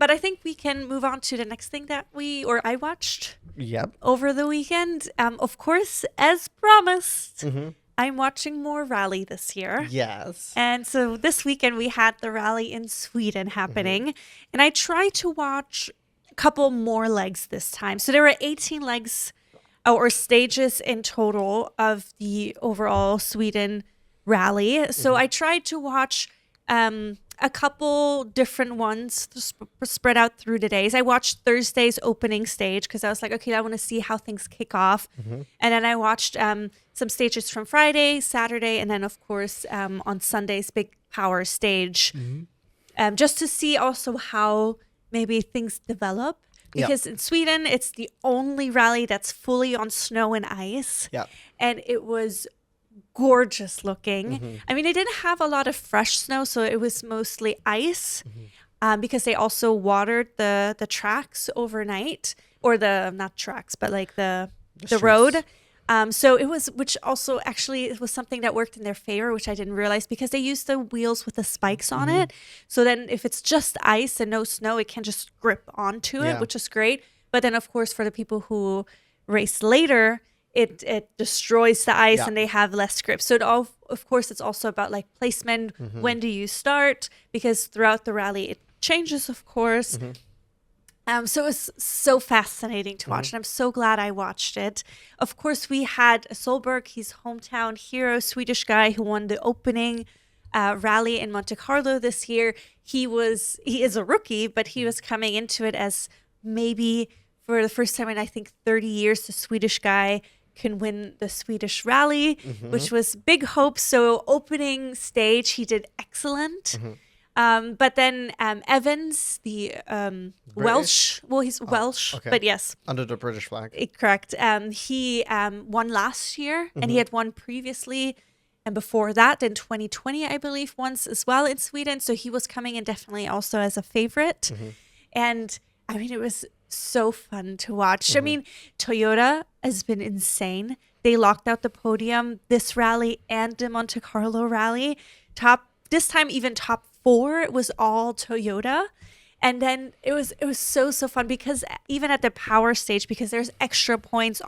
But I think we can move on to the next thing that I watched Yep. over the weekend. Of course, as promised, Mm-hmm. I'm watching more rally this year. Yes. And so this weekend we had the rally in Sweden happening. And I tried to watch a couple more legs this time. So there were 18 legs or stages in total of the overall Sweden rally. So I tried to watch a couple different ones spread out through the days. I watched Thursday's opening stage because I was like, okay, I want to see how things kick off. And then I watched some stages from Friday, Saturday, and then, of course, on Sunday's big power stage, just to see also how maybe things develop. Because in Sweden, it's the only rally that's fully on snow and ice. Yeah. And it was gorgeous looking. I mean, they didn't have a lot of fresh snow, so it was mostly ice because they also watered the tracks overnight, or not tracks, but like the road. So it was, which also actually it was something that worked in their favor, which I didn't realize because they used the wheels with the spikes on it. So then if it's just ice and no snow, it can just grip onto it, which is great. But then, of course, for the people who race later, it destroys the ice and they have less grip. So of course, it's also about like placement. When do you start? Because throughout the rally, it changes, of course. So it was so fascinating to watch, and I'm so glad I watched it. Of course, we had Solberg, he's hometown hero, Swedish guy who won the opening rally in Monte Carlo this year. He is a rookie, but he was coming into it as maybe for the first time in I think 30 years, the Swedish guy can win the Swedish rally, which was big hopes. So opening stage, he did excellent. But then Evans, the Welsh, well, he's Welsh, okay. but yes. Under the British flag. Correct. He won last year, and he had won previously, and before that in 2020, I believe, once as well in Sweden. So he was coming in definitely also as a favorite. And I mean, it was so fun to watch. I mean, Toyota has been insane. They locked out the podium this rally and the Monte Carlo rally. This time even top 4 was all Toyota. And then it was so fun because even at the power stage, because there's extra points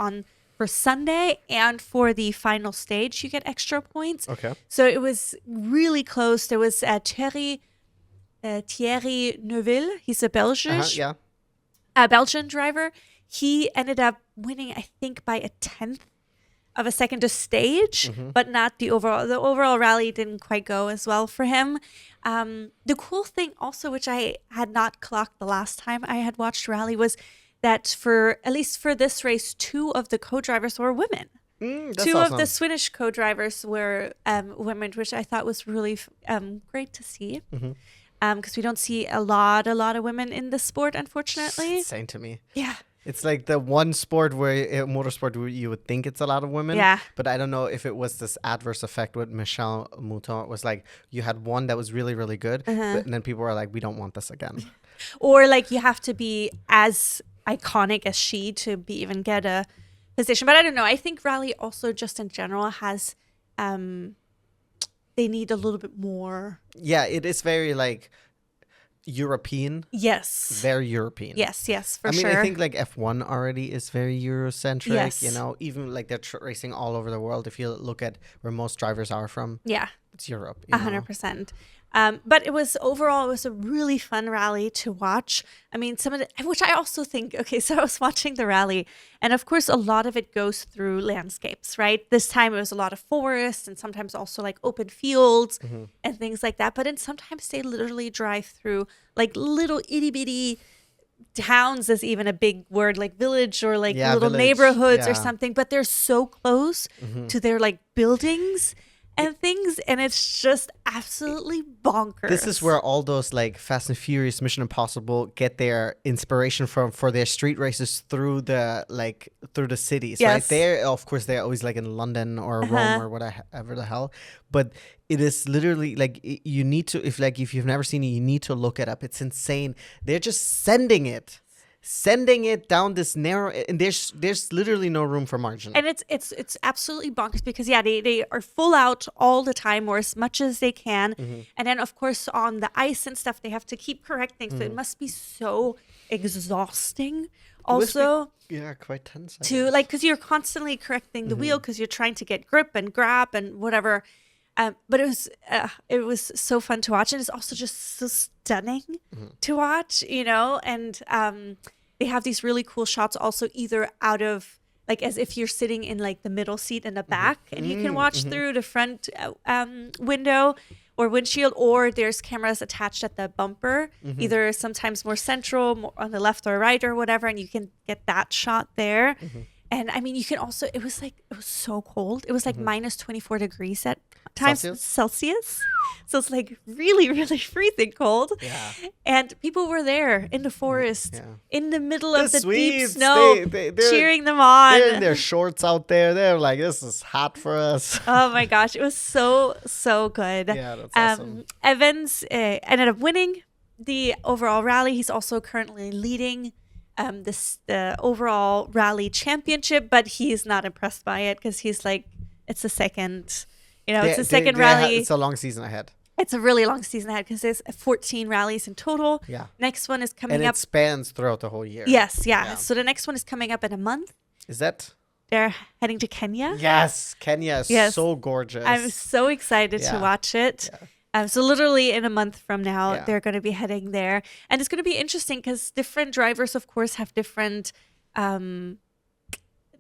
for Sunday and for the final stage, you get extra points. Okay. So it was really close. There was Thierry Neuville. He's a Belgian driver. He ended up winning, I think, by a 10th of a second to stage, but not the overall. The overall rally didn't quite go as well for him. The cool thing also, which I had not clocked the last time I had watched rally, was that at least for this race, 2 of the co-drivers were women. That's 2 awesome. of the Swedish co-drivers were women, which I thought was really great to see. Because we don't see a lot of women in the sport, unfortunately. Same to me. Yeah. It's like the one sport motorsport where you would think it's a lot of women. Yeah. But I don't know if it was this adverse effect with Michel Mouton. It was like you had one that was really, really good. And then people were like, we don't want this again. Or like you have to be as iconic as she to even get a position. But I don't know. I think rally also just in general has, they need a little bit more. Yeah, it is very like European. Yes. Very European. Yes, for I mean, sure. I think like F1 already is very Eurocentric, Yes. you know, even like they're racing all over the world. If you look at where most drivers are from, Yeah. it's Europe. You know? 100%. But it was a really fun rally to watch. I mean, which I also think, okay, so I was watching the rally, and of course, a lot of it goes through landscapes, right? This time it was a lot of forest and sometimes also like open fields and things like that. But then sometimes they literally drive through like little itty bitty towns, is even a big word, like village or like little neighborhoods or something. But they're so close to their like buildings and things, and it's just absolutely bonkers. This is where all those like Fast and Furious, Mission Impossible get their inspiration from for their street races through the cities, right? They're of course they're always like in London or Rome or whatever the hell, but it is literally like you need to if you've never seen it, you need to look it up. It's insane. They're just sending it sending it down this narrow, and there's literally no room for margin. And it's absolutely bonkers because they are full out all the time or as much as they can. And then of course on the ice and stuff they have to keep correcting. So it must be so exhausting. Also, quite tense. To like, because you're constantly correcting the wheel because you're trying to get grip and grab and whatever. But it was so fun to watch, and it's also just so stunning to watch, and they have these really cool shots also either out of like as if you're sitting in like the middle seat in the back and you can watch through the front window or windshield, or there's cameras attached at the bumper, either sometimes more central, more on the left or right or whatever, and you can get that shot there. And I mean, you can also, it was so cold. It was like minus 24 degrees at times Celsius. So it's like really, really freezing cold. Yeah. And people were there in the forest, in the middle of the deep Swedes, snow, cheering them on. They're in their shorts out there. They're like, this is hot for us. Oh my gosh. It was so, so good. Yeah, that's awesome. Evans ended up winning the overall rally. He's also currently leading the overall rally championship, but he's not impressed by it because he's like, it's the second, it's the second rally. It's a long season ahead. It's a really long season ahead because there's 14 rallies in total. Yeah. Next one is coming up. And it spans throughout the whole year. Yes, yeah. So the next one is coming up in a month. Is that? They're heading to Kenya. Yes, Kenya is so gorgeous. I'm so excited to watch it. Yeah. So literally in a month from now, they're going to be heading there. And it's going to be interesting because different drivers, of course, have different...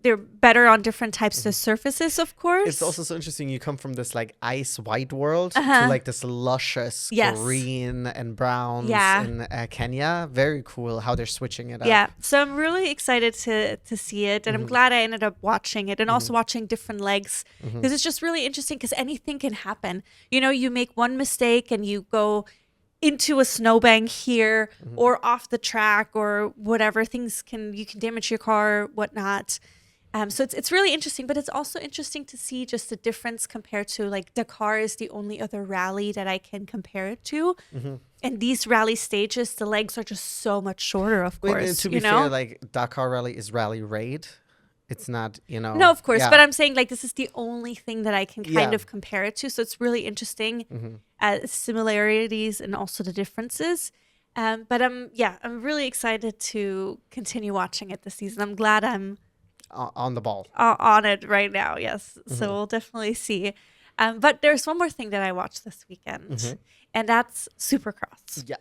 they're better on different types of surfaces, of course. It's also so interesting. You come from this like ice white world to like this luscious green and browns in Kenya. Very cool how they're switching it up. Yeah, so I'm really excited to see it. And I'm glad I ended up watching it and also watching different legs because it's just really interesting because anything can happen. You make one mistake and you go into a snowbank here or off the track or whatever. You can damage your car, whatnot. So it's really interesting, but it's also interesting to see just the difference compared to like Dakar is the only other rally that I can compare it to. And these rally stages, the legs are just so much shorter, of course. To be fair, like Dakar rally is rally raid. It's not, No, of course. But I'm saying like this is the only thing that I can kind of compare it to. So it's really interesting similarities and also the differences. But I'm really excited to continue watching it this season. I'm glad I'm on the ball on it right now. Yes. So we'll definitely see. But there's one more thing that I watched this weekend and that's Supercross. Yeah.